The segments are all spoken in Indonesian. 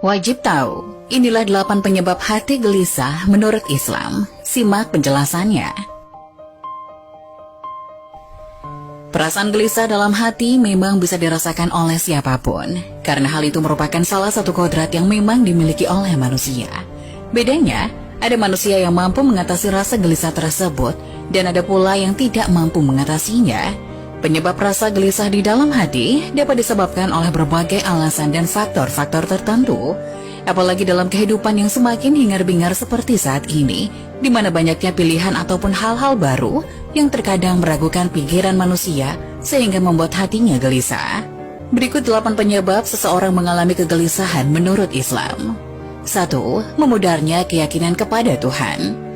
Wajib tahu, inilah 8 penyebab hati gelisah menurut Islam. Simak penjelasannya. Perasaan gelisah dalam hati memang bisa dirasakan oleh siapapun, karena hal itu merupakan salah satu kodrat yang memang dimiliki oleh manusia. Bedanya, ada manusia yang mampu mengatasi rasa gelisah tersebut, dan ada pula yang tidak mampu mengatasinya. Penyebab rasa gelisah di dalam hati dapat disebabkan oleh berbagai alasan dan faktor-faktor tertentu. Apalagi dalam kehidupan yang semakin hingar-bingar seperti saat ini, di mana banyaknya pilihan ataupun hal-hal baru yang terkadang meragukan pikiran manusia sehingga membuat hatinya gelisah. Berikut 8 penyebab seseorang mengalami kegelisahan menurut Islam. 1. Memudarnya keyakinan kepada Tuhan.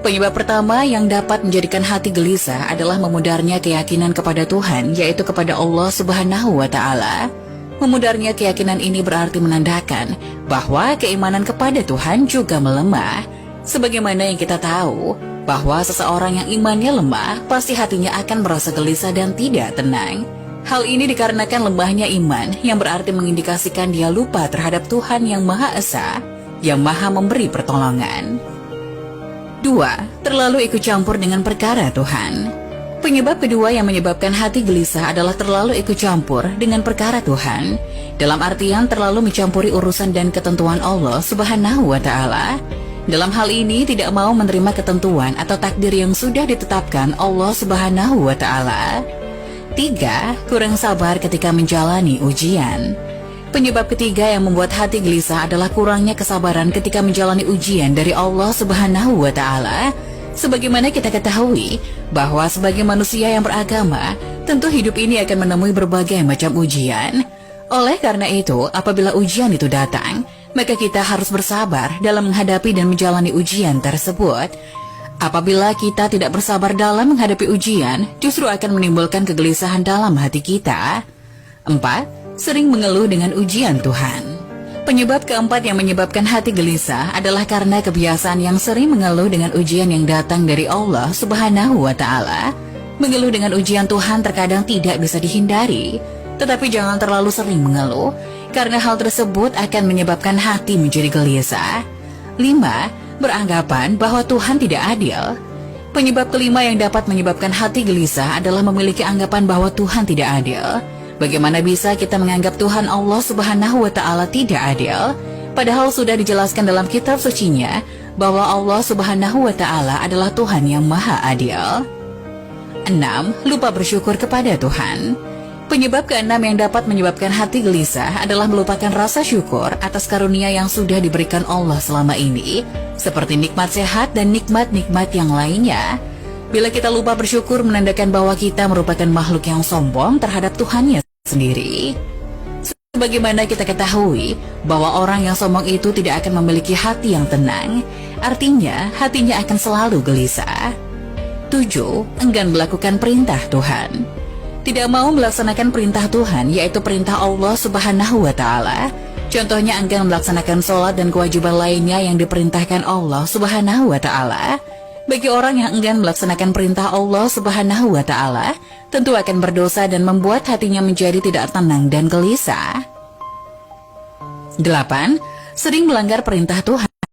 Penyebab pertama yang dapat menjadikan hati gelisah adalah memudarnya keyakinan kepada Tuhan, yaitu kepada Allah Subhanahu wa Ta'ala. Memudarnya keyakinan ini berarti menandakan bahwa keimanan kepada Tuhan juga melemah. Sebagaimana yang kita tahu, bahwa seseorang yang imannya lemah, pasti hatinya akan merasa gelisah dan tidak tenang. Hal ini dikarenakan lemahnya iman, yang berarti mengindikasikan dia lupa terhadap Tuhan yang Maha Esa, yang Maha memberi pertolongan. 2. Terlalu ikut campur dengan perkara Tuhan. Penyebab kedua yang menyebabkan hati gelisah adalah terlalu ikut campur dengan perkara Tuhan. Dalam artian terlalu mencampuri urusan dan ketentuan Allah Subhanahu wa Ta'ala. Dalam hal ini tidak mau menerima ketentuan atau takdir yang sudah ditetapkan Allah Subhanahu wa Ta'ala. 3. Kurang sabar ketika menjalani ujian. Penyebab ketiga yang membuat hati gelisah adalah kurangnya kesabaran ketika menjalani ujian dari Allah Subhanahu wa Ta'ala. Sebagaimana kita ketahui, bahwa sebagai manusia yang beragama, tentu hidup ini akan menemui berbagai macam ujian. Oleh karena itu, apabila ujian itu datang, maka kita harus bersabar dalam menghadapi dan menjalani ujian tersebut. Apabila kita tidak bersabar dalam menghadapi ujian, justru akan menimbulkan kegelisahan dalam hati kita. 4. Sering mengeluh dengan ujian Tuhan. Penyebab keempat yang menyebabkan hati gelisah adalah karena kebiasaan yang sering mengeluh dengan ujian yang datang dari Allah Subhanahu wa Ta'ala. Mengeluh dengan ujian Tuhan terkadang tidak bisa dihindari, tetapi jangan terlalu sering mengeluh, karena hal tersebut akan menyebabkan hati menjadi gelisah. 5. Beranggapan bahwa Tuhan tidak adil. Penyebab kelima yang dapat menyebabkan hati gelisah adalah memiliki anggapan bahwa Tuhan tidak adil. Bagaimana bisa kita menganggap Tuhan Allah Subhanahu wa Ta'ala tidak adil? Padahal sudah dijelaskan dalam kitab sucinya bahwa Allah Subhanahu wa Ta'ala adalah Tuhan yang Maha Adil. 6. Lupa bersyukur kepada Tuhan. Penyebab keenam yang dapat menyebabkan hati gelisah adalah melupakan rasa syukur atas karunia yang sudah diberikan Allah selama ini, seperti nikmat sehat dan nikmat-nikmat yang lainnya. Bila kita lupa bersyukur, menandakan bahwa kita merupakan makhluk yang sombong terhadap Tuhannya sendiri. Sebagaimana kita ketahui bahwa orang yang sombong itu tidak akan memiliki hati yang tenang, artinya hatinya akan selalu gelisah. 7. Enggan melakukan perintah Tuhan. Tidak mau melaksanakan perintah Tuhan, yaitu perintah Allah Subhanahu wa Ta'ala. Contohnya enggan melaksanakan sholat dan kewajiban lainnya yang diperintahkan Allah Subhanahu wa Ta'ala. Bagi orang yang enggan melaksanakan perintah Allah Subhanahu wa Ta'ala, tentu akan berdosa dan membuat hatinya menjadi tidak tenang dan gelisah. 8. Sering melanggar perintah Tuhan.